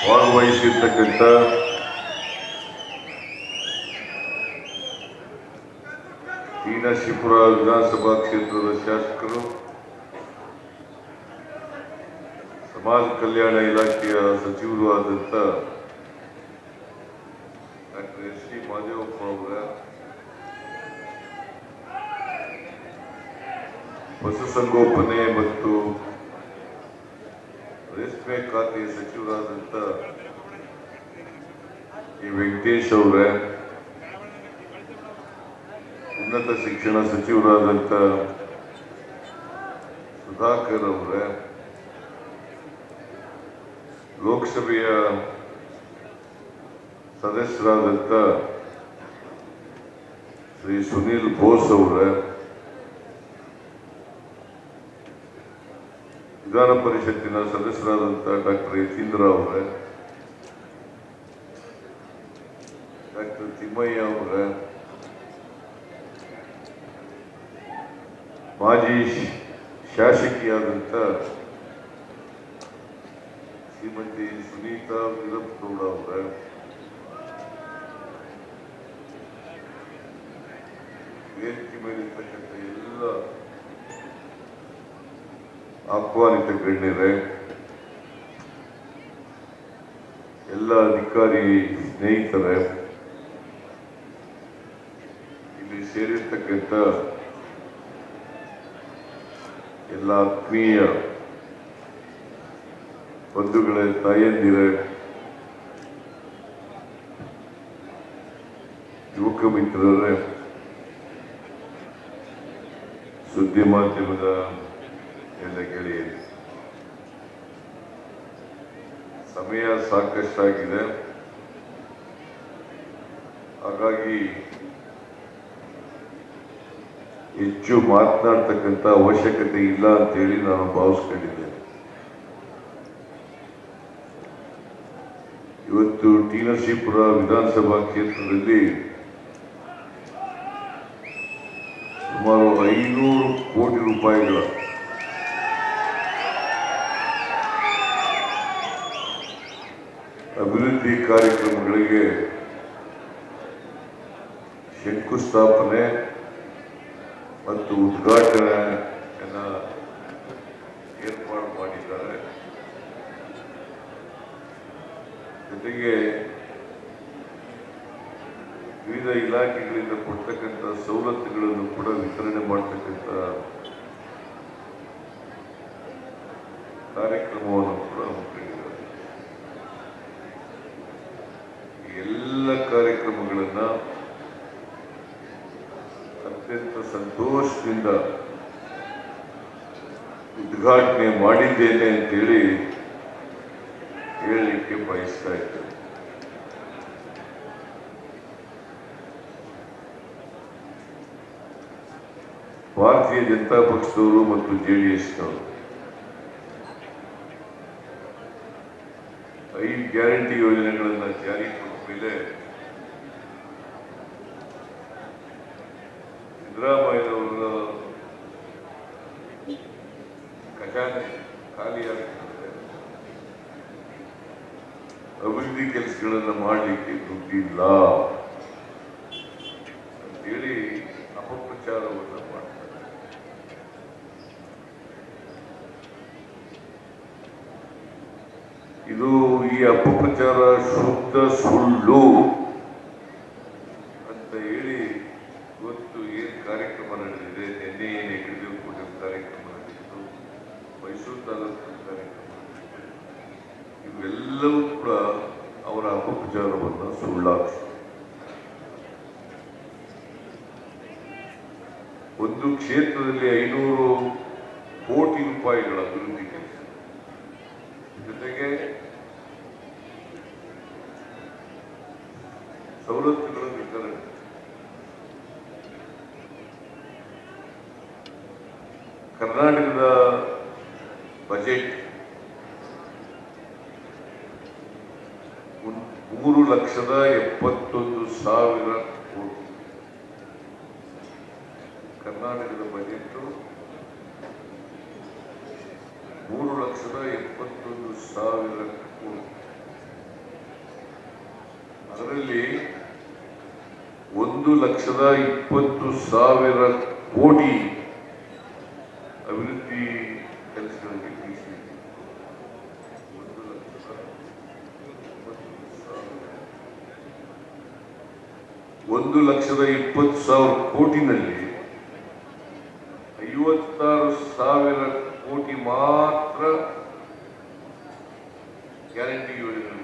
ಭಾಗವಹಿಸಿರ್ತಕ್ಕಂಥ T. Narasipura ವಿಧಾನಸಭಾ ಕ್ಷೇತ್ರದ ಶಾಸಕರು, ಸಮಾಜ ಕಲ್ಯಾಣ ಇಲಾಖೆಯ ಸಚಿವರು ಆದಂಥ ಡಾಕ್ಟರ್ ಎಸ್ ಟಿ ಮಾದೇವಪ್ಪ ಅವರ, ಪಶುಸಂಗೋಪನೆ ಮತ್ತು ರೇಷ್ಮೆ ಖಾತೆ ಸಚಿವರಾದಂಥ ಕೆ. ವೆಂಕಟೇಶ್ ಅವರ, ಉನ್ನತ ಶಿಕ್ಷಣ ಸಚಿವರಾದಂಥ ಸುಧಾಕರ್ ಅವರ, ಲೋಕಸಭೆಯ ಸದಸ್ಯರಾದಂಥ ಶ್ರೀ ಸುನೀಲ್ ಬೋಸ್ ಅವರ, ವಿಧಾನ ಪರಿಷತ್ತಿನ ಸದಸ್ಯರಾದಂಥ ಡಾಕ್ಟರ್ ಯತೀಂದ್ರ ಅವರ, ಡಾಕ್ಟರ್ ತಿಮ್ಮಯ್ಯ ಅವರ, ಮಾಜಿ ಶಾಸಕಿಯಾದಂಥ ಶ್ರೀಮತಿ ಸುನೀತಾ ವೀರಪ್ಪಗೌಡ ಅವರ, ವೇದಿಕೆ ಮೇಲಿರ್ತಕ್ಕಂಥ ಎಲ್ಲ ಆಹ್ವಾನಿತ ಗಣ್ಯರೇ, ಎಲ್ಲ ಅಧಿಕಾರಿ ಸ್ನೇಹಿತರೇ, ಇಲ್ಲಿ ಸೇರಿರ್ತಕ್ಕಂಥ ಎಲ್ಲ ಆತ್ಮೀಯ ಬಂಧುಗಳೇ, ತಾಯಂದಿರೇ, ಯುವಕ ಮಿತ್ರರೇ, ಸುದ್ದಿ ಮಾಧ್ಯಮದ ಎಲ್ಲ ಗೆಳೆಯರು, ಸಮಯ ಸಾಕಷ್ಟಾಗಿದೆ. ಹಾಗಾಗಿ ಹೆಚ್ಚು ಮಾತನಾಡ್ತಕ್ಕಂಥ ಅವಶ್ಯಕತೆ ಇಲ್ಲ ಅಂತೇಳಿ ನಾನು ಭಾವಿಸ್ಕೊಂಡಿದ್ದೇನೆ. ಇವತ್ತು ಟಿ. ನರಸೀಪುರ ವಿಧಾನಸಭಾ ಕ್ಷೇತ್ರದಲ್ಲಿ ಸುಮಾರು 500 ಕೋಟಿ ರೂಪಾಯಿಗಳ ಅಭಿವೃದ್ಧಿ ಕಾರ್ಯಕ್ರಮಗಳಿಗೆ ಶಂಕುಸ್ಥಾಪನೆ ಮತ್ತು ಉದ್ಘಾಟನೆಯನ್ನು ಏರ್ಪಾಡು ಮಾಡಿದ್ದಾರೆ. ಜೊತೆಗೆ ವಿವಿಧ ಇಲಾಖೆಗಳಿಂದ ಕೊಡ್ತಕ್ಕಂಥ ಸವಲತ್ತುಗಳನ್ನು ಕೂಡ ವಿತರಣೆ ಮಾಡತಕ್ಕಂಥ ಕಾರ್ಯಕ್ರಮವನ್ನು ಕೂಡ ಹಮ್ಮಿಕೊಂಡಿದ್ದಾರೆ. ಈ ಎಲ್ಲ ಕಾರ್ಯಕ್ರಮಗಳನ್ನು ಅತ್ಯಂತ ಸಂತೋಷದಿಂದ ಉದ್ಘಾಟನೆ ಮಾಡಿದ್ದೇನೆ ಅಂತೇಳಿ ಹೇಳಲಿಕ್ಕೆ ಬಯಸ್ತಾ ಇದ್ದೇನೆ. ಭಾರತೀಯ ಜನತಾ ಪಕ್ಷದವರು ಮತ್ತು ಜೆಡಿಎಸ್ನವರು 5 ಗ್ಯಾರಂಟಿ ಯೋಜನೆಗಳನ್ನು ಜಾರಿ ಕೊಟ್ಟ ಮೇಲೆ ಸಿದ್ದರಾಮಯ್ಯನವರ ಖಜಾನೆ ಖಾಲಿಯಾಗುತ್ತದೆ, ಅಭಿವೃದ್ಧಿ ಕೆಲಸಗಳನ್ನು ಮಾಡಲಿಕ್ಕೆ ದುಡ್ಡಿಲ್ಲ ಅಂತೇಳಿ ಅಪಪ್ರಚಾರವನ್ನು ಮಾಡ್ತಾರೆ. ಇದು ಈ ಅಪಪ್ರಚಾರ ಶುದ್ಧ ಸುಳ್ಳು ಅಂತ ಹೇಳಿ ಇವತ್ತು ಏನು ಕಾರ್ಯಕ್ರಮ ನಡೆದಿದೆ, ನಿನ್ನೆ ಏನು ಹೆಗ್ಗಡದೇವಕೋಟೆ ಕಾರ್ಯಕ್ರಮ ನಡೆದಿತ್ತು, ಮೈಸೂರು ತಾಲೂಕು ಕಾರ್ಯಕ್ರಮ ನಡೆದಿದೆ, ಇವೆಲ್ಲವೂ ಕೂಡ ಅವರ ಅಪಪ್ರಚಾರವನ್ನು ಸುಳ್ಳಾಗಿಸಿದೆ. ಒಂದು ಕ್ಷೇತ್ರದಲ್ಲಿ 500 ಕೋಟಿ ರೂಪಾಯಿಗಳ ಅಭಿವೃದ್ಧಿ ಕೆಲಸ, ಜೊತೆಗೆ ಸವಲತ್ತುಗಳ ವಿತರಣೆ, ಕರ್ನಾಟಕದ ಬಜೆಟ್ 3,71,000 ಕೋಟಿ. ಕರ್ನಾಟಕದ ಬಜೆಟ್ 3,71,000 ಕೋಟಿ. ಅದರಲ್ಲಿ 1,20,000 ಕೋಟಿ ಅಭಿವೃದ್ಧಿ ಕೆಲಸಗಳಿಗೆ ಮೀಸಲಿದೆ. 1,20,000 ಕೋಟಿನಲ್ಲಿ 56,000 ಕೋಟಿ ಮಾತ್ರ ಗ್ಯಾರಂಟಿ ಯೋಜನೆಗಳಿಗೆ.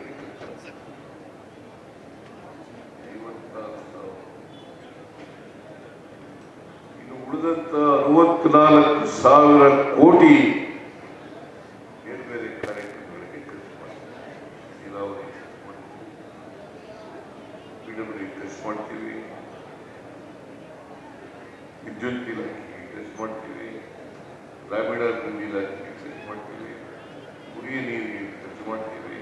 56,000. ಇನ್ನು ಉಳಿದಂತ 64,000 ಕೋಟಿ ಬೇರೆ ಬೇರೆ ಕಾರ್ಯಕ್ರಮಗಳಿಗೆ ಖರ್ಚು ಮಾಡ್ತೀವಿ. ನೀರಾವರಿ ಖರ್ಚು ಮಾಡ್ತೀವಿ, ವಿದ್ಯುತ್ ಇಲಾಖೆಗೆ ಖರ್ಚು ಮಾಡ್ತೀವಿ, ಗ್ರಾಮೀಣಾಭಿವೃದ್ಧಿ ಇಲಾಖೆಗೆ ಖರ್ಚು ಮಾಡ್ತೀವಿ, ಕುಡಿಯ ನೀರಿಗೆ ಖರ್ಚು ಮಾಡ್ತೀವಿ,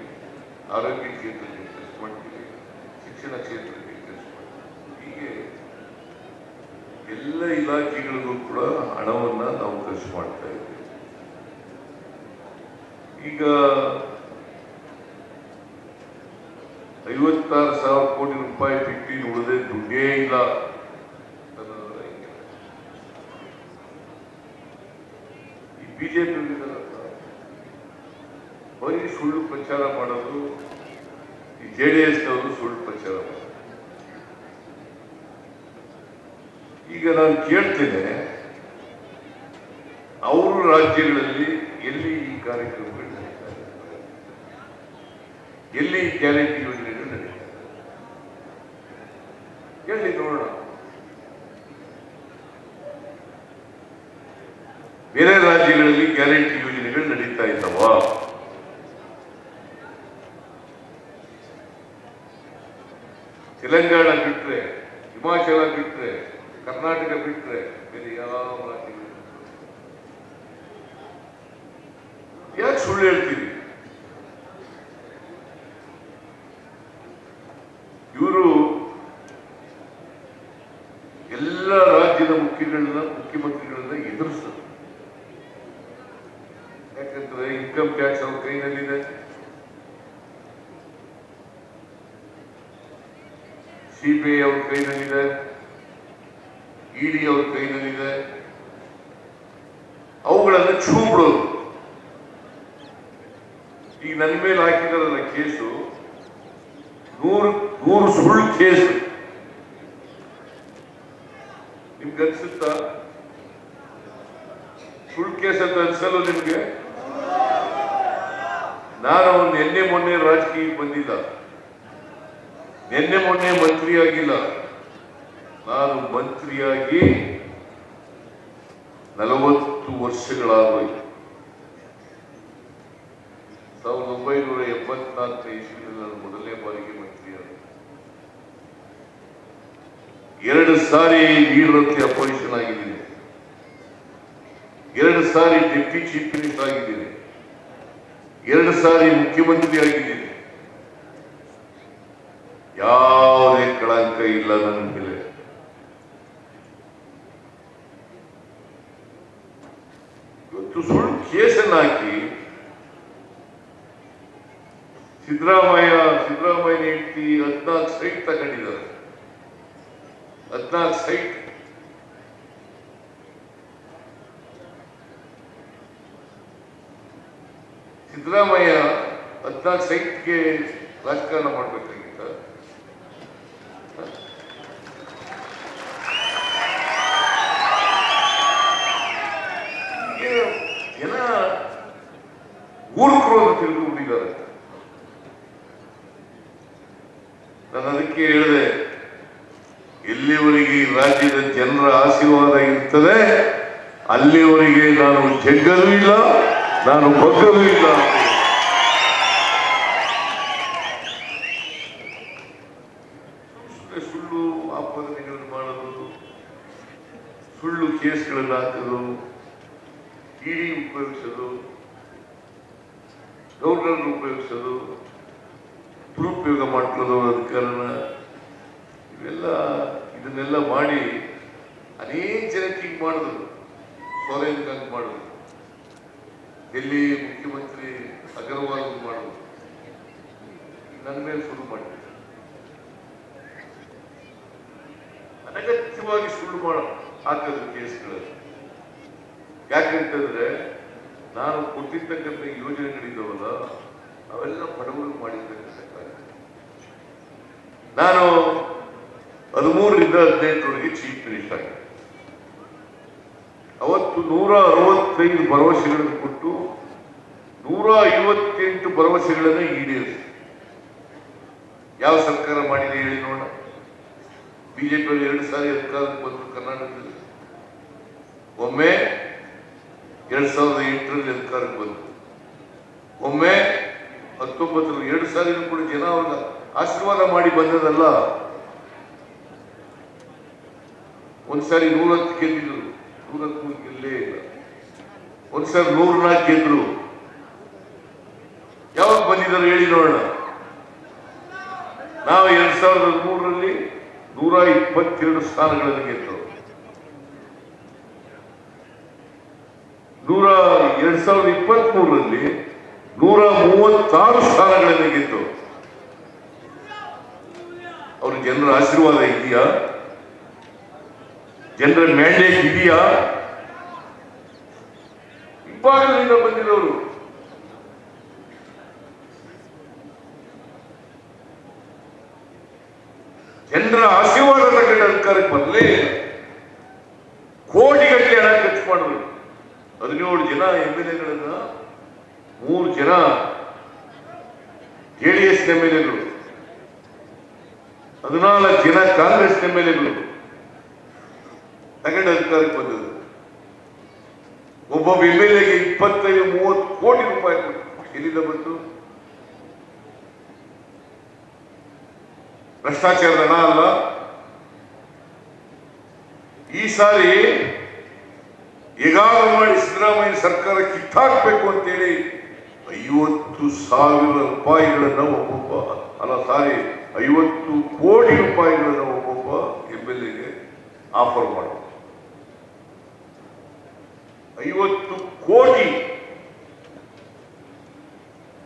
ಆರೋಗ್ಯ ಕ್ಷೇತ್ರಕ್ಕೆ ಖರ್ಚು ಮಾಡ್ತೀವಿ, ಶಿಕ್ಷಣ ಕ್ಷೇತ್ರಕ್ಕೆ ಖರ್ಚು ಮಾಡ್ತೀವಿ. ಹೀಗೆ ಎಲ್ಲ ಇಲಾಖೆಗಳಿಗೂ ಕೂಡ ಹಣವನ್ನ ನಾವು ಖರ್ಚು ಮಾಡ್ತಾ ಇದ್ದೀವಿ. ಈಗ 56,000 ಕೋಟಿ ರೂಪಾಯಿ ಬಿಟ್ಟು ಉಳಿದೇ ದುಡ್ಡೇ ಇಲ್ಲ. ಈ ಬಿಜೆಪಿ ಬರೀ ಸುಳ್ಳು ಪ್ರಚಾರ ಮಾಡೋದು, ಈ JDS-ನವರು ಸುಳ್ಳು ಪ್ರಚಾರ ಮಾಡೋದು. ಈಗ ನಾನು ಕೇಳ್ತೇನೆ, ಅವರ ರಾಜ್ಯಗಳಲ್ಲಿ ಎಲ್ಲಿ ಈ ಕಾರ್ಯಕ್ರಮಗಳು ನಡೀತಾ ಇದೆ, ಎಲ್ಲಿ ಈ ಗ್ಯಾರಂಟಿ ಯೋಜನೆಗಳು ನಡೀತಾ ಇದೆ ಹೇಳಿ ನೋಡೋಣ. ಬೇರೆ ರಾಜ್ಯಗಳಲ್ಲಿ ಗ್ಯಾರಂಟಿ ಯೋಜನೆಗಳು ನಡೀತಾ ಇದ್ದಾವ? ತೆಲಂಗಾಣ ಬಿಟ್ರೆ, ಹಿಮಾಚಲ ಬಿಟ್ರೆ, ಕರ್ನಾಟಕ ಬಿಟ್ರೆ ಬೇರೆ ಯಾವ ರಾಜ್ಯಗಳು? ಯಾಕೆ ಸುಳ್ಳು ಹೇಳ್ತೀವಿ? ಇವರು ಎಲ್ಲ ರಾಜ್ಯದ ಮುಖ್ಯಮಂತ್ರಿಗಳನ್ನ ಎದುರಿಸ್ತಾರೆ. ಯಾಕಂದ್ರೆ ಇನ್ಕಮ್ ಟ್ಯಾಕ್ಸ್ ಅವ್ರ ಕೈನಲ್ಲಿದೆ, CBI ಅವ್ರ ಕೈನಲ್ಲಿದೆ, ED ಅವ್ರ ಕೈನಲ್ಲಿದೆ. ಅವುಗಳನ್ನು ಛೂ ಬಿಡೋದು. ಈಗ ನನ್ನ ಮೇಲೆ ಹಾಕಿದಾರಲ್ಲ ಕೇಸು, 100 ಸುಳ್ಳು ಕೇಸು. ನಿಮ್ಗೆ ಅನ್ಸುತ್ತಾ? ಸುಳ್ಳು ಕೇಸ್ ಅಂತ ಅನ್ಸಲ್ಲ ನಿಮ್ಗೆ? ನಾನು ನಿನ್ನೆ ಮೊನ್ನೆ ರಾಜಕೀಯಕ್ಕೆ ಬಂದಿಲ್ಲ, ನಿನ್ನೆ ಮೊನ್ನೆ ಮಂತ್ರಿ ಆಗಿಲ್ಲ. ನಾನು ಮಂತ್ರಿಯಾಗಿ 40 ವರ್ಷಗಳಾಗೋಯ್ತು. 1974 ಇಸ್ವಿಯಲ್ಲಿ ನಾನು ಮೊದಲನೇ ಬಾರಿಗೆ ಮಂತ್ರಿಯಾದ. 2 ಸಾರಿ ಲೀಡರ್ ಅಂತ ಅಪೋಸಿಷನ್ ಆಗಿದ್ದೀನಿ, 2 ಸಾರಿ ಡೆಪ್ಟಿ ಚೀಫ್ ಮಿನಿಸ್ಟರ್ ಆಗಿದ್ದೀನಿ, 2 ಸಾರಿ ಮುಖ್ಯಮಂತ್ರಿ ಆಗಿದ್ದೀನಿ. ಯಾವುದೇ ಕಳಂಕ ಇಲ್ಲ ನನ್ನ ಮೇಲೆ. ಇವತ್ತು ಸುಳ್ಳು ಕೇಸನ್ನು ಹಾಕಿ ಸಿದ್ದರಾಮಯ್ಯ ಹೆಂಡತಿ 14 ಸೈಟ್ ತಗೊಂಡಿದ್ದಾರೆ. 14 ಸೈಟ್. ಸಿದ್ದರಾಮಯ್ಯ 14 ಸೈಟ್ಗೆ ರಾಜಕಾರಣ ಮಾಡಬೇಕಾಗಿತ್ತ? ಜನ ಮೂರ್ಖರು ಅಂತ ತಿಳ್ಕೊಂಡಿದ್ದಾರೆ. ನಾನು ಅದಕ್ಕೆ ಹೇಳಿದೆ, ಎಲ್ಲಿವರೆಗೆ ಈ ರಾಜ್ಯದ ಜನರ ಆಶೀರ್ವಾದ ಇರ್ತದೆ ಅಲ್ಲಿವರೆಗೆ ನಾನು ಜಗ್ಗಲೂ ಇಲ್ಲ, ನಾನು ಬಗ್ಗಲೂ ಇಲ್ಲ. ಸುಳ್ಳು ಆಪಾದನೆಗಳನ್ನು ಮಾಡೋದು, ಸುಳ್ಳು ಕೇಸ್ಗಳನ್ನು ಹಾಕೋದು, ED ಉಪಯೋಗಿಸೋದು, ಗೌರ್ನರ್ ಉಪಯೋಗಿಸೋದು, ದುರುಪಯೋಗ ಮಾಡ್ಕೊಳ್ಳೋದು ಅಧಿಕಾರನ, ಇದನ್ನೆಲ್ಲ ಮಾಡಿ ಅನೇಕ ಜನಕ್ಕೆ ಹಿಂಗೆ ಮಾಡಿದ್ರು. ಸೋರೆನ್ ಮಾಡೋದು, ಡೆಲ್ಲಿ ಮುಖ್ಯಮಂತ್ರಿ ಅಗರ್ವಾಲ್ ಮಾಡೋದು, ನನ್ನ ಮೇಲೆ ಶುರು ಮಾಡಿದ್ರು. ವಿಸ್ತೃತವಾಗಿ ಸುಳ್ಳು ಹಾಕೋದು ಕೇಸ್ಗಳು. ಯಾಕಂತಂದ್ರೆ ನಾನು ಕೊಟ್ಟಿರ್ತಕ್ಕಂಥ ಯೋಜನೆಗಳಿದ್ದಾವಲ್ಲ ಅವೆಲ್ಲ ಬಡವರಿಗೆ ಮಾಡಿರ್ತಕ್ಕಂಥ ಕಾರ್ಯ. ನಾನು 13ರಿಂದ 18ರವರೆಗೆ ಚೀಫ್ ಮಿನಿಸ್ಟರ್ ಆಗಿದೆ. ಅವತ್ತು 165 ಭರವಸೆಗಳನ್ನು ಕೊಟ್ಟು 158 ಭರವಸೆಗಳನ್ನು ಈಡೇರಿಸಿ. ಯಾವ ಸರ್ಕಾರ ಮಾಡಿದೆ ಹೇಳಿ ನೋಡೋಣ. ಬಿಜೆಪಿಯಲ್ಲಿ 2 ಸಾರಿ ಅಧಿಕಾರಕ್ಕೆ ಬಂದರು ಕರ್ನಾಟಕದಲ್ಲಿ. ಒಮ್ಮೆ 2008ರಲ್ಲಿ ಅಧಿಕಾರಕ್ಕೆ ಬಂದರು, ಒಮ್ಮೆ 19ರಲ್ಲಿ. 2 ಸಾರಿನೂ ಕೂಡ ಜನ ಅವ್ರನ್ನ ಆಶೀರ್ವಾದ ಮಾಡಿ ಬಂದದಲ್ಲ. ಒಂದ್ಸಾರಿ 110 ಗೆದ್ದಿದ್ರು, 103 ಗೆಲ್ಲೇ ಇಲ್ಲ. ಒಂದ್ಸಾರಿ 104 ಗೆದ್ರು. ಯಾವಾಗ ಬಂದಿದ್ದಾರೆ ಹೇಳಿ ನೋಡೋಣ. ನಾವು 2003ರಲ್ಲಿ 122 ಸ್ಥಾನಗಳನ್ನು ಗೆದ್ದು, 2023ರಲ್ಲಿ 136 ಸ್ಥಾನಗಳನ್ನು ಗೆದ್ದು. ಅವ್ರ ಜನರ ಆಶೀರ್ವಾದ ಇದೆಯಾ? ಜನರ ಮ್ಯಾಂಡೇಟ್ ಇದೆಯಾ? ಇಬ್ಬಾಗಲಿಂದ ಬಂದಿರೋರು. ಜನರ ಆಶೀರ್ವಾದ ತಗೊಂಡು ಅಧಿಕಾರಕ್ಕೆ ಬರಲೇ ಇಲ್ಲ. ಕೋಟಿಗಟ್ಟಲೆ ಹಣ ಖರ್ಚು ಮಾಡಿದ್ರು. 17 ಜನ MLA-ಗಳನ್ನ, 3 ಜನ JDS MLA-ಗಳು, 14 ಜನ ಕಾಂಗ್ರೆಸ್ MLA-ಗಳು ತಗೊಂಡು ಅಧಿಕಾರಕ್ಕೆ ಬಂದದ್ದು. ಒಬ್ಬೊಬ್ಬ MLA-ಗೆ 25-30 ಕೋಟಿ ರೂಪಾಯಿ ಕೊಟ್ಟು. ಎಲ್ಲಿಂದ ಬಂತು? ಭ್ರಷ್ಟಾಚಾರದ ಹಣ ಅಲ್ಲ. ಈ ಸಾರಿ ಹೇಗಾದ್ರೂ ಮಾಡಿ ಸಿದ್ದರಾಮಯ್ಯ ಸರ್ಕಾರ ಕಿತ್ತಾಕ್ಬೇಕು ಅಂತೇಳಿ 50,000 ರೂಪಾಯಿಗಳನ್ನ ಒಬ್ಬೊಬ್ಬ 50 ಕೋಟಿ ರೂಪಾಯಿಗಳನ್ನ ಒಬ್ಬೊಬ್ಬ MLA-ಗೆ ಆಫರ್ ಮಾಡೋದು. 50 ಕೋಟಿ.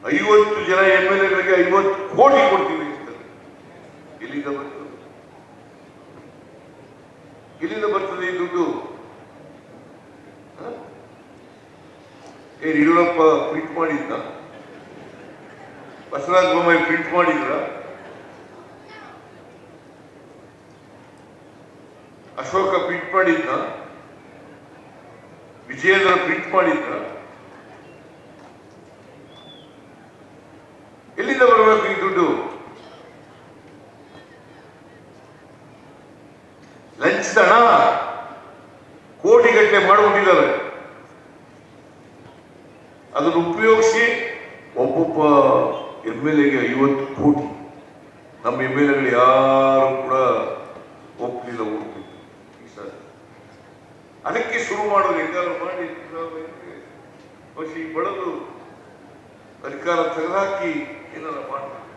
50 ಜನ MLA-ಗಳಿಗೆ 50 ಕೋಟಿ ಕೊಡ್ತೀವಿ ಅಂತ. ಎಲ್ಲಿಂದ ಬರ್ತದೆ? ಎಲ್ಲಿಂದ ಬರ್ತದೆ ಈ ದುಡ್ಡು? ಯಡಿಯೂರಪ್ಪ ಪ್ರಿಂಟ್ ಮಾಡಿದ್ದ? ಬಸವರಾಜ ಬೊಮ್ಮಾಯಿ ಪ್ರಿಂಟ್ ಮಾಡಿದ್ರ? ಅಶೋಕ ಪ್ರಿಂಟ್ ಮಾಡಿದ್ದ? ವಿಜಯೇಂದ್ರ ಪ್ರಿಂಟ್ ಮಾಡಿದ್ರ? ಎಲ್ಲಿಂದ ಬರಬೇಕು ಈ ದುಡ್ಡು? ಲಂಚದ ಹಣ ಕೋಟಿಗಟ್ಟಲೆ ಮಾಡಿಬಿಟ್ಟಿದ್ದಾರೆ. ಅದನ್ನು ಉಪಯೋಗಿಸಿ ಒಬ್ಬೊಬ್ಬ MLA-ಗೆ 50 ಕೋಟಿ. ನಮ್ಮ MLA-ಗಳು ಯಾರು ಕೂಡ ಒಪ್ಪಲಿಲ್ಲ, ಹೋಗ್ತಿದ್ರು ಈ ಸಾರಿ. ಅದಕ್ಕೆ ಶುರು ಮಾಡೋದು ಹೆಂಗಾರು ಮಾಡಿ ಬಡದು ಅಧಿಕಾರ ತೆಗೆದುಹಾಕಿ ಏನಾರ ಮಾಡ್ತಾರೆ.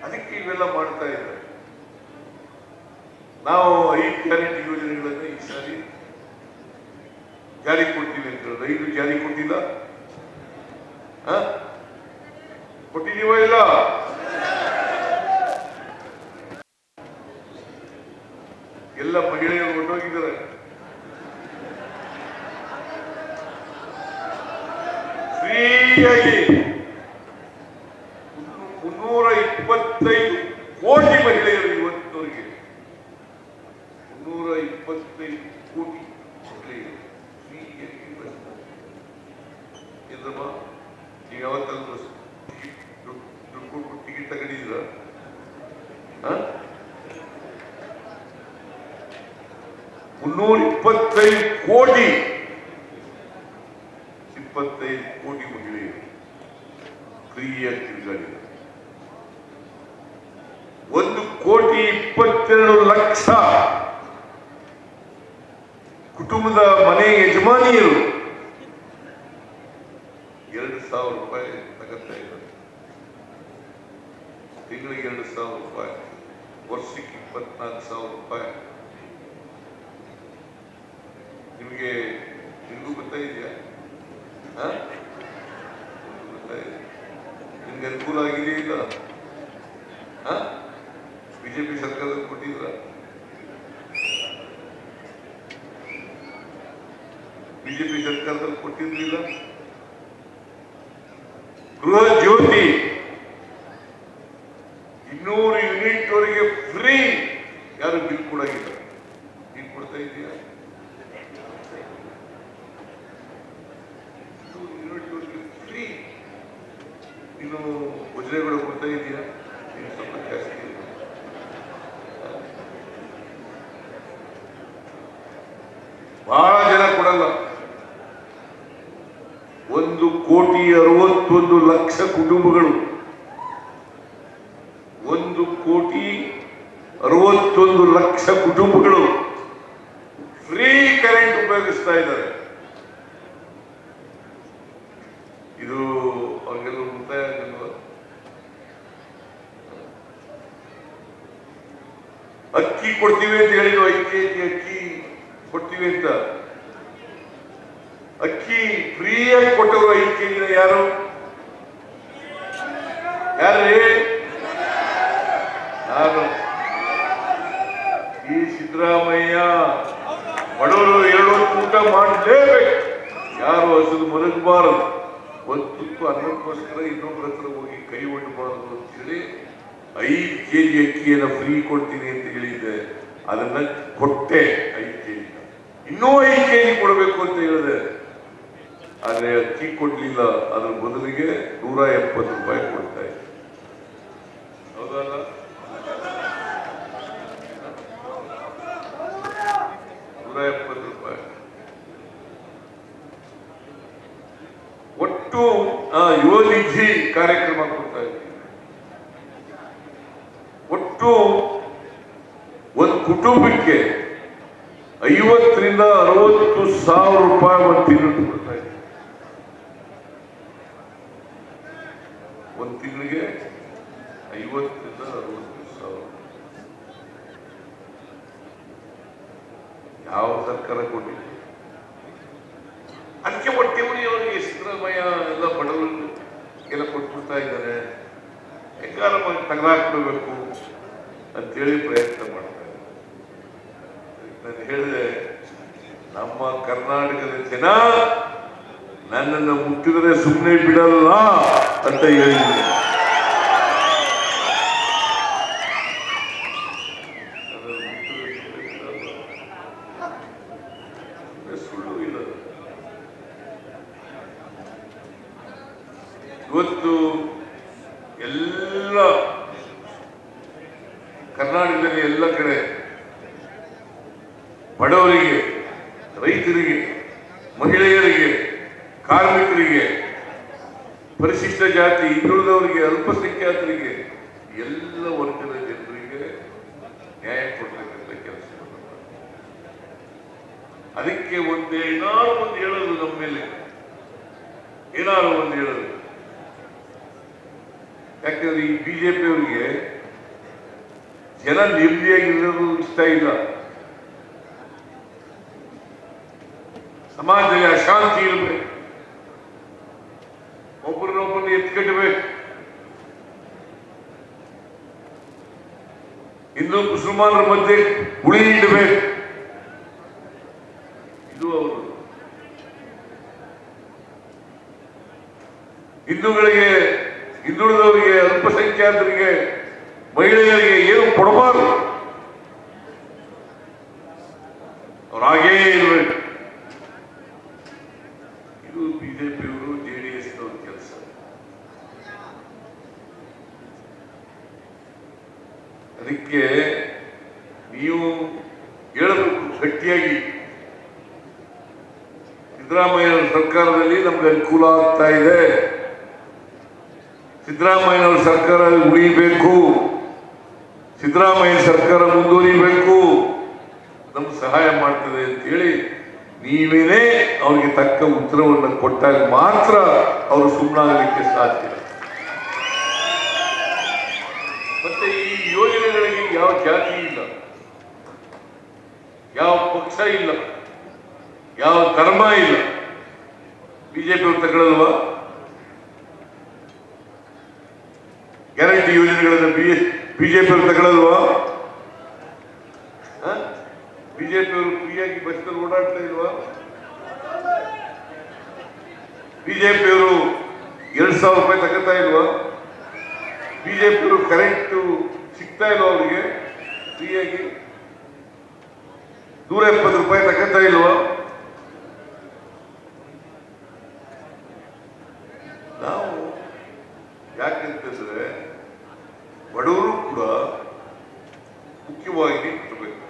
ಅದಕ್ಕೆ ಇವೆಲ್ಲ ಮಾಡ್ತಾ ಇದ್ದಾರೆ. ನಾವು 5 ಗ್ಯಾರಂಟಿ ಯೋಜನೆಗಳನ್ನು ಈ ಸಾರಿ ಜಾರಿ ಕೊಡ್ತೀವಿ ಅಂತ ಹೇಳಿದ್ರೆ 5 ಜಾರಿ ಕೊಟ್ಟಿಲ್ಲ. ಕೊಟ್ಟಿದೀವ ಇಲ್ಲ? ಎಲ್ಲ ಮಹಿಳೆಯರು ಹೊರಟೋಗಿದ್ದಾರೆ. ಫ್ರೀಯಾಗಿ 325 ಕೋಟಿ ಮಹಿಳೆಯರು ಇವತ್ತವರಿಗೆ 325 ಕೋಟಿ ಮಹಿಳೆಯರು ಫ್ರೀಯಾಗಿ ಇಲ್ಲಮ್ಮ. ನೀವು ಯಾವತ್ತಾದ್ರೂ ದುಡ್ಡು ಕೊಟ್ಟು ಟಿಕೆಟ್ ತಗೊಂಡಿದ್ದೀರ? 325 ಕೋಟಿ, 25 ಕೋಟಿ ಮಹಿಳೆಯರು ಫ್ರೀಯಾಗಿ ತಿರುಗಾಡಿದ್ದಾರೆ. 1,22,00,000 ಕುಟುಂಬದ ಮನೆ ಯಜಮಾನಿಯರು 2,000 ರೂಪಾಯಿ ತಗತ್ತಾ ಇದ್ದಾರೆ. ತಿಂಗಳಿಗೆ 2,000 ರೂಪಾಯಿ, ವರ್ಷಕ್ಕೆ 24,000 ರೂಪಾಯಿ. ನಿಮಗೂ ಗೊತ್ತಾ ಇದೆಯಾ? ನಿಮ್ಗೆ ಅನುಕೂಲ ಆಗಿದೆಯಾ ಇಲ್ಲ? ಬಿಜೆಪಿ ಸರ್ಕಾರದಲ್ಲಿ ಕೊಟ್ಟಿದ್ರ? ಬಿಜೆಪಿ ಸರ್ಕಾರದಲ್ಲಿ ಕೊಟ್ಟಿರ್ಲಿಲ್ಲ. ಗೃಹ ಜ್ಯೋತಿ 200 ಯೂನಿಟ್ ವರೆಗೆ ಫ್ರೀ, ಯಾರು ಬಿಲ್ ಕೊಡಾಗಿಲ್ಲ. ನೀನ್ ಕೊಡ್ತಾ ಇದೀಯಾ? 200 ಯೂನಿಟ್ ವರೆಗೆ ಫ್ರೀ. ನೀನು ಉಜ್ರೆಗಳು ಕೊಡ್ತಾ ಇದೀಯಾ? ನೀನು ಸ್ವಲ್ಪ ಜಾಸ್ತಿ. ಬಹಳ ಜನ ಕೊಡಲ್ಲ. 1,61,00,000 ಕುಟುಂಬಗಳು, 1,61,00,000 ಕುಟುಂಬಗಳು ಫ್ರೀ ಕರೆಂಟ್ ಉಪಯೋಗಿಸ್ತಾ ಇದ್ದಾರೆ. ಇದು ಅವ್ರಿಗೆಲ್ಲ ಉಳಿತಾಯ ಆಗಿಲ್ವ? ಅಕ್ಕಿ ಕೊಡ್ತೀವಿ ಅಂತ ಹೇಳಿದ್ರು, 5 ಕೆಜಿ ಅಕ್ಕಿ ಕೊಡ್ತೀವಿ ಅಂತ. ಅಕ್ಕಿ ಫ್ರೀಯಾಗಿ ಕೊಟ್ಟವರು 5 ಕೆಜಿನ ಯಾರು? ಯಾರೇ? ನಾನು. ಈ ಸಿದ್ದರಾಮಯ್ಯ ಬಡವರು 2 ಹೊತ್ತು ಊಟ ಮಾಡಲೇಬೇಕು, ಯಾರು ಹಸಿದು ಮಲಗಬಾರದು, ಒಂದು ತುತ್ತು ಅನ್ನಕ್ಕೋಸ್ಕರ ಇನ್ನೊಬ್ಬರ ಹತ್ರ ಹೋಗಿ ಕೈ ಒಡ್ಡಬಾರದು ಅಂತೇಳಿ 5 ಕೆಜಿ ಅಕ್ಕಿಯನ್ನು ಫ್ರೀ ಕೊಡ್ತೀನಿ ಅಂತ ಹೇಳಿದ್ದೆ. ಅದನ್ನ ಕೊಟ್ಟೆ 5 ಕೆಜಿ. ಇನ್ನೂ 5 ಕೆಜಿ ಕೊಡಬೇಕು ಅಂತ ಹೇಳಿದೆ, ಆದ್ರೆ ಅಕ್ಕಿ ಕೊಡ್ಲಿಲ್ಲ. ಅದ್ರ ಬದಲಿಗೆ 170 ರೂಪಾಯಿ ಕೊಡ್ತಾ ಇದ್ದೆ. ಹೌದಲ್ಲ? ₹170. ಒಟ್ಟು ಯುವ ನಿಧಿ ಕಾರ್ಯಕ್ರಮ ಕೊಡ್ತಾ ಇದ್ದೀವಿ. ಒಟ್ಟು ಒಂದು ಕುಟುಂಬಕ್ಕೆ 50,000 ರಿಂದ 60,000 ರೂಪಾಯಿ ಒಂದು ತಿಂಗಳು ಕೊಡ್ತಾ ಇದ್ದೀವಿ. ಒಂದು ತಿಂಗಳಿಗೆ 50,000 ರಿಂದ 60,000. ಯಾವ ಸರ್ಕಾರ ಕೊಟ್ಟಿದೆ? ಅದಕ್ಕೆ ಹೊಟ್ಟೆ ಉರಿಯವರಿಗೆ ಸಿದ್ದರಾಮಯ್ಯ ಎಲ್ಲ ಬಡವರಿಗೆಲ್ಲ ಕೊಟ್ಬಿಡ್ತಾ ಇದ್ದಾರೆ, ಹೆಂಗಾರ ತಗಲಾಕ್ಬಿಡ್ಬೇಕು ಅಂತೇಳಿ ಪ್ರಯತ್ನ ಮಾಡ್ತಾರೆ. ನಾನು ಹೇಳಿದೆ, ನಮ್ಮ ಕರ್ನಾಟಕದ ಜನ ನನ್ನನ್ನು ಮುಟ್ಟಿದರೆ ಸುಮ್ಮನೆ ಬಿಡಲ್ಲ ಅಂತ ಹೇಳಿದ್ದೆ. ಸುಳ್ಳು ಇಲ್ಲ. ಇವತ್ತು ಎಲ್ಲ ಕರ್ನಾಟಕದಲ್ಲಿ ಎಲ್ಲ ಕಡೆ ಬಡವರಿಗೆ, ರೈತರಿಗೆ, ಮಹಿಳೆಯರಿಗೆ, ಕಾರ್ಮಿಕರಿಗೆ, ಪರಿಶಿಷ್ಟ ಜಾತಿ, ಹಿಂದುಳಿದವರಿಗೆ, ಅಲ್ಪಸಂಖ್ಯಾತರಿಗೆ, ಎಲ್ಲ ವರ್ಗದ ಜನರಿಗೆ ನ್ಯಾಯ ಕೊಡಬೇಕಂತ ಕೆಲಸ. ಅದಕ್ಕೆ ಏನಾದ್ರು ಒಂದು ಹೇಳೋದು, ನಮ್ಮ ಮೇಲೆ ಏನಾದ್ರು ಒಂದು ಹೇಳೋದು. ಯಾಕಂದ್ರೆ ಈ ಬಿಜೆಪಿಯವರಿಗೆ ಜನ ನೆಮ್ಮದಿಯಾಗಿರೋದು ಇಷ್ಟ ಇಲ್ಲ. ಸಮಾಜದಲ್ಲಿ ಅಶಾಂತಿ ಇರಬೇಕು, ಒಬ್ಬರನ್ನೊಬ್ಬರನ್ನ ಎತ್ಕಟ್ಟಬೇಕು. ಹಿಂದೂ ಮುಸಲ್ಮಾನರ ಮಧ್ಯೆ ಗುಳಿ ಇಡಬೇಕು. ಇದು ಅವರು ಹಿಂದೂಗಳಿಗೆ, ಹಿಂದುಳಿದವರಿಗೆ, ಅಲ್ಪಸಂಖ್ಯಾತರಿಗೆ, ಮಹಿಳೆಯರಿಗೆ ಏನು ಕೊಡಬಾರದು, ಅವ್ರು ಹಾಗೇ ಇರಬೇಕು. ಇದು ಬಿಜೆಪಿಯವರು, JDS-ನವ್ರ ಕೆಲಸ. ಅದಕ್ಕೆ ನೀವು ಹೇಳಬೇಕು ಗಟ್ಟಿಯಾಗಿ, ಸಿದ್ದರಾಮಯ್ಯ ಸರ್ಕಾರದಲ್ಲಿ ನಮ್ಗೆ ಅನುಕೂಲ ಆಗ್ತಾ ಇದೆ, ಸಿದ್ದರಾಮಯ್ಯನವರ ಸರ್ಕಾರ ಉಳಿಬೇಕು, ಸಿದ್ದರಾಮಯ್ಯ ಸರ್ಕಾರ ಮುಂದುವರಿಬೇಕು, ನಮ್ಗೆ ಸಹಾಯ ಮಾಡ್ತದೆ ಅಂತ ಹೇಳಿ ನೀವೇನೇ ಅವ್ರಿಗೆ ತಕ್ಕ ಉತ್ತರವನ್ನು ಕೊಟ್ಟಾಗ ಮಾತ್ರ ಅವರು ಸುಮ್ಮನಾಗಲಿಕ್ಕೆ ಸಾಧ್ಯ. ಮತ್ತೆ ಈ ಯೋಜನೆಗಳಿಗೆ ಯಾವ ಜಾತಿ ಇಲ್ಲ, ಯಾವ ಪಕ್ಷ ಇಲ್ಲ, ಯಾವ ಧರ್ಮ ಇಲ್ಲ. ಬಿಜೆಪಿ ಅವರು ತಗೊಳ್ಳಲ್ವಾ? ಗ್ಯಾರಂಟಿ ಯೋಜನೆಗಳನ್ನು ಬಿಜೆಪಿ ಅವರು ತಗೊಳ್ಳಲ್ವಾ? ಬಿಜೆಪಿ ಅವರು ಫ್ರೀಯಾಗಿ ಬಸ್ನಲ್ಲಿ ಓಡಾಡ್ತಾ ಇಲ್ವಾ? ಬಿಜೆಪಿಯವರು 2,000 ರೂಪಾಯಿ ತಗೋತಾ ಇಲ್ವಾ? ಬಿಜೆಪಿಯವರು ಕರೆಂಟು ಸಿಗ್ತಾ ಇಲ್ವಾ ಅವರಿಗೆ ಫ್ರೀಯಾಗಿ? 170 ರೂಪಾಯಿ ತಗೋತಾ ಇಲ್ವಾ? ನಾವು ಯಾಕೆಂತಂದ್ರೆ ಬಡವರು ಕೂಡ ಮುಖ್ಯವಾಗಿ ಬರಬೇಕು,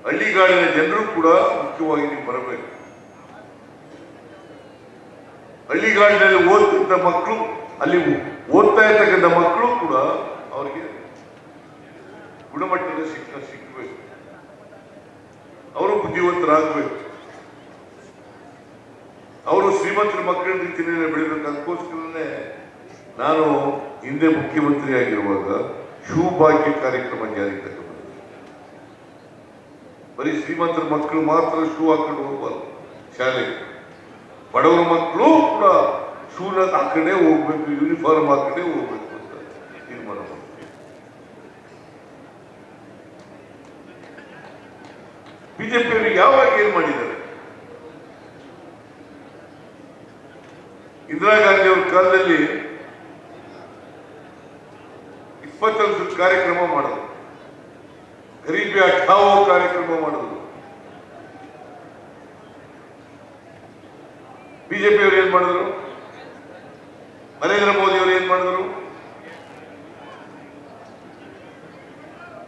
ಹಳ್ಳಿಗಾಡಿನ ಜನರು ಕೂಡ ಮುಖ್ಯವಾಗಿ ಬರಬೇಕು. ಹಳ್ಳಿಗಾಡಿನಲ್ಲಿ ಓದ್ತಕ್ಕಂಥ ಮಕ್ಕಳು, ಅಲ್ಲಿ ಓದ್ತಾ ಇರ್ತಕ್ಕಂಥ ಮಕ್ಕಳು ಕೂಡ ಅವರಿಗೆ ಗುಣಮಟ್ಟದ ಶಿಕ್ಷಣ ಸಿಗಬೇಕು, ಅವರು ಬುದ್ಧಿವಂತರಾಗಬೇಕು, ಅವರು ಶ್ರೀಮಂತರ ಮಕ್ಕಳ ರೀತಿಯಲ್ಲಿ ಬೆಳಿಬೇಕು. ಅದಕ್ಕೋಸ್ಕರನೇ ನಾನು ಹಿಂದೆ ಮುಖ್ಯಮಂತ್ರಿ ಆಗಿರುವಾಗ ಶಿವಭಾಗ್ಯ ಕಾರ್ಯಕ್ರಮ ಜಾರಿಗೆ ತಗೊಂಡು, ಬರೀ ಶ್ರೀಮಂತರ ಮಕ್ಕಳು ಮಾತ್ರ ಶೂ ಹಾಕೊಂಡು ಹೋಗ್ಬಾರ್ದು ಶಾಲೆಗೆ, ಬಡವರ ಮಕ್ಕಳು ಕೂಡ ಶೂನ ಹಾಕೊಂಡೇ ಹೋಗ್ಬೇಕು, ಯೂನಿಫಾರ್ಮ್ ಹಾಕೊಂಡೇ ಹೋಗ್ಬೇಕು ಅಂತ ತೀರ್ಮಾನ ಮಾಡ್ತೀವಿ. ಬಿಜೆಪಿಯವರು ಯಾವಾಗ ಏನ್ ಮಾಡಿದ್ದಾರೆ? ಇಂದಿರಾ ಗಾಂಧಿ ಅವರ ಕಾಲದಲ್ಲಿ 20 ವರ್ಷದ ಕಾರ್ಯಕ್ರಮ ಮಾಡೋದು, ಗರೀಬಿ ಹಠಾವೋ ಕಾರ್ಯಕ್ರಮ ಮಾಡೋದು. ಬಿಜೆಪಿಯವರು ಏನ್ ಮಾಡಿದ್ರು? ನರೇಂದ್ರ ಮೋದಿ ಅವರು ಏನ್ ಮಾಡಿದ್ರು?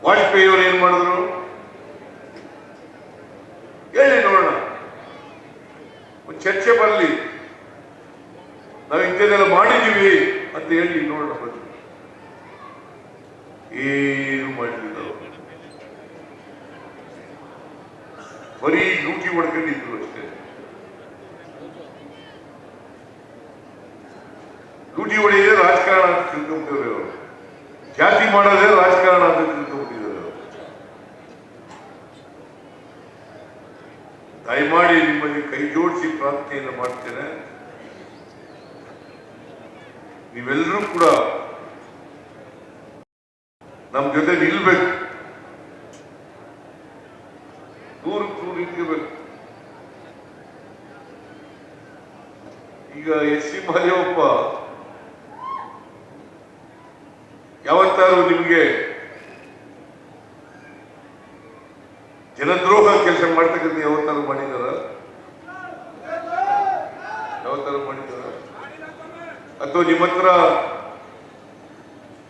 ವಾಜಪೇಯಿ ಅವರು ಏನ್ ಮಾಡಿದ್ರು? ಹೇಳಿ ನೋಡೋಣ, ಒಂದು ಚರ್ಚೆ ಬರಲಿ, ನಾವು ಇಂಥದ್ದೆಲ್ಲ ಮಾಡಿದ್ದೀವಿ ಅಂತ ಹೇಳಿ ನೋಡೋಣ. ಬನ್ನಿ, ಏನು ಮಾಡಲಿಲ್ಲ, ಬರೀ ಲೂಟಿ ಹೊಡ್ಕೊಂಡಿದ್ರು ಅಷ್ಟೇ. ಲೂಟಿ ಹೊಡೆಯದೇ ರಾಜಕಾರಣ ಅಂತ ತಿಳ್ಕೊಂಡ್ಬಿಟ್ಟಿದ್ದಾರೆ ಅವರು, ಜಾತಿ ಮಾಡೋದೇ ರಾಜಕಾರಣ ಅಂತ ತಿಳ್ಕೊಂಡ್ಬಿಟ್ಟಿದ್ದಾರೆ ಅವರು. ದಯಮಾಡಿ ನಿಮ್ಮಲ್ಲಿ ಕೈ ಜೋಡಿಸಿ ಪ್ರಾರ್ಥನೆಯನ್ನು ಮಾಡ್ತೇನೆ, ನೀವೆಲ್ಲರೂ ಕೂಡ ನಮ್ಮ ಜೊತೆ ನಿಲ್ಬೇಕು, ದೂರಕ್ಕೂ ನಿಂತಿರ್ಬೇಕು. ಈಗ ಎಸ್.ಸಿ. ಮಹದೇವಪ್ಪ ಯಾವತ್ತಾರು ನಿಮಗೆ ಜನದ್ರೋಹ ಕೆಲಸ ಮಾಡ್ತಕ್ಕಂಥ ಯಾವತ್ತಾರು ಮಾಡಿದಾರ? ಯಾವತ್ತಾರು ಮಾಡಿದಾರ? ಅಥವಾ ನಿಮ್ಮ ಹತ್ರ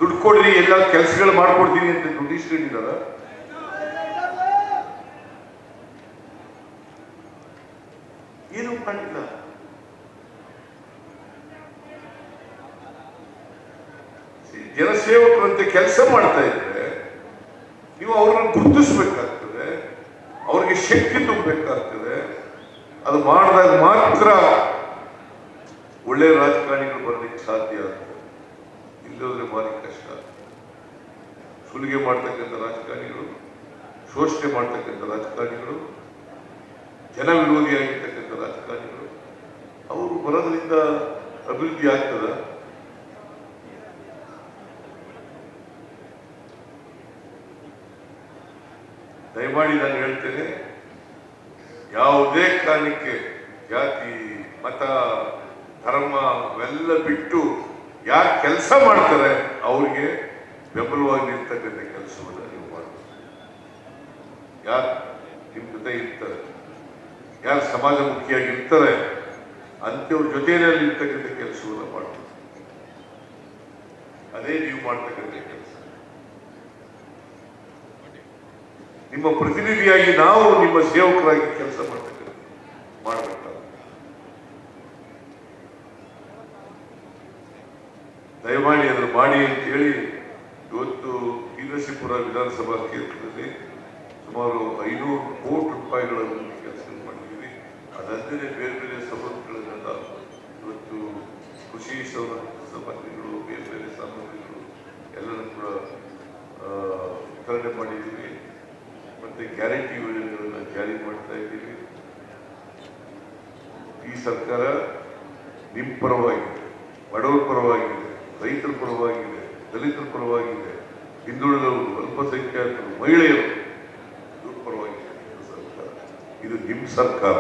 ದುಡ್ಡು ಕೊಡ್ರಿ, ಎಲ್ಲ ಕೆಲಸಗಳು ಮಾಡ್ಕೊಡ್ತೀನಿ ಅಂತ ದುಡ್ಡು ಇಸ್ಕೊಂಡಿದಾರ? ಏನು ಮಾಡಿಲ್ಲ. ಜನಸೇವಕರಂತೆ ಕೆಲಸ ಮಾಡ್ತಾ ಇದ್ರೆ ನೀವು ಅವ್ರನ್ನ ಗುರುತಿಸ್ಬೇಕಾಗ್ತದೆ, ಅವ್ರಿಗೆ ಶಕ್ತಿ ತುಂಬಬೇಕಾಗ್ತದೆ. ಅದು ಮಾಡಿದಾಗ ಮಾತ್ರ ಒಳ್ಳೆ ರಾಜಕಾರಣಿಗಳು ಬರಲಿಕ್ಕೆ ಸಾಧ್ಯ ಆಗ್ತದೆ, ಇಲ್ಲದ್ರೆ ಭಾರಿ ಕಷ್ಟ. ಸುಲಿಗೆ ಮಾಡ್ತಕ್ಕಂಥ ರಾಜಕಾರಣಿಗಳು, ಶೋಷಣೆ ಮಾಡ್ತಕ್ಕಂಥ ರಾಜಕಾರಣಿಗಳು, ಜನ ವಿರೋಧಿಯಾಗಿರ್ತಕ್ಕಂಥ ರಾಜಕಾರಣಿಗಳು, ಅವರು ಬರೋದ್ರಿಂದ ಅಭಿವೃದ್ಧಿ ಆಗ್ತದ? ದಯಮಾಡಿ ನಾನು ಹೇಳ್ತೇನೆ, ಯಾವುದೇ ಕಾರಣಕ್ಕೆ ಜಾತಿ, ಮತ, ಧರ್ಮ ಅವೆಲ್ಲ ಬಿಟ್ಟು ಯಾರು ಕೆಲಸ ಮಾಡ್ತಾರೆ ಅವ್ರಿಗೆ ಬೆಂಬಲವಾಗಿ ನಿಲ್ತಕ್ಕಂಥ ಕೆಲಸವನ್ನು ನೀವು ಮಾಡಬೇಕು. ಯಾರು ನಿಮ್ಮ ಜೊತೆ ಇರ್ತಾರೆ, ಯಾರು ಸಮಾಜಮುಖಿಯಾಗಿ ಇರ್ತಾರೆ ಅಂಥವ್ರ ಜೊತೆಯಲ್ಲಿ ಇರ್ತಕ್ಕಂಥ ಕೆಲಸವನ್ನು ಮಾಡಬೇಕು. ಅದೇ ನೀವು ಮಾಡ್ತಕ್ಕಂಥ ಕೆಲಸ. ನಿಮ್ಮ ಪ್ರತಿನಿಧಿಯಾಗಿ ನಾವು ನಿಮ್ಮ ಸೇವಕರಾಗಿ ಕೆಲಸ ಮಾಡಬೇಕಾಗುತ್ತೆ. ದಯಮಾಡಿ ಅದನ್ನು ಮಾಡಿ ಅಂತೇಳಿ ಇವತ್ತು ಶ್ರೀನರಸೀಪುರ ವಿಧಾನಸಭಾ ಕ್ಷೇತ್ರದಲ್ಲಿ ಸುಮಾರು 500 ಕೋಟಿ ರೂಪಾಯಿಗಳನ್ನು ಕೆಲಸ ಮಾಡಿದ್ದೀವಿ. ಅದಲ್ಲದೆ ಬೇರೆ ಬೇರೆ ಸವಲತ್ತುಗಳನ್ನೆಲ್ಲ ಇವತ್ತು ಕೃಷಿ ಸಾಮಗ್ರಿಗಳು, ಬೇರೆ ಬೇರೆ ಸಾಮಗ್ರಿಗಳು ಎಲ್ಲನೂ ಕೂಡ ವಿತರಣೆ ಮಾಡಿದ್ದೀವಿ. ಮತ್ತೆ ಗ್ಯಾರಂಟಿ ಯೋಜನೆಗಳನ್ನು ಜಾರಿ ಮಾಡ್ತಾ ಇದ್ದೀವಿ. ಈ ಸರ್ಕಾರ ನಿಮ್ಮ ಪರವಾಗಿದೆ, ಬಡವರ ಪರವಾಗಿದೆ, ರೈತರ ಪರವಾಗಿದೆ, ದಲಿತರ ಪರವಾಗಿದೆ, ಹಿಂದುಳಿದವರು, ಅಲ್ಪಸಂಖ್ಯಾತರು, ಮಹಿಳೆಯರು, ಇವ್ರ ಪರವಾಗಿದೆ ಸರ್ಕಾರ. ಇದು ನಿಮ್ಮ ಸರ್ಕಾರ.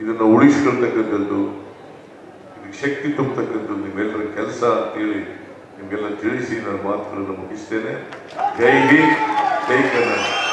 ಇದನ್ನು ಉಳಿಸ್ಕೊಳ್ತಕ್ಕಂಥದ್ದು, ಇದಕ್ಕೆ ಶಕ್ತಿ ತುಂಬತಕ್ಕಂಥದ್ದು ನಿಮ್ಮೆಲ್ಲರ ಕೆಲಸ ಅಂತೇಳಿ ನಿಮಗೆಲ್ಲ ತಿಳಿಸಿ ನಾನು ಮಾತುಗಳನ್ನು ಮುಗಿಸ್ತೇನೆ. ಜೈ ಹಿಂದ್, ಜೈ ಕರ್ನಾಟಕ.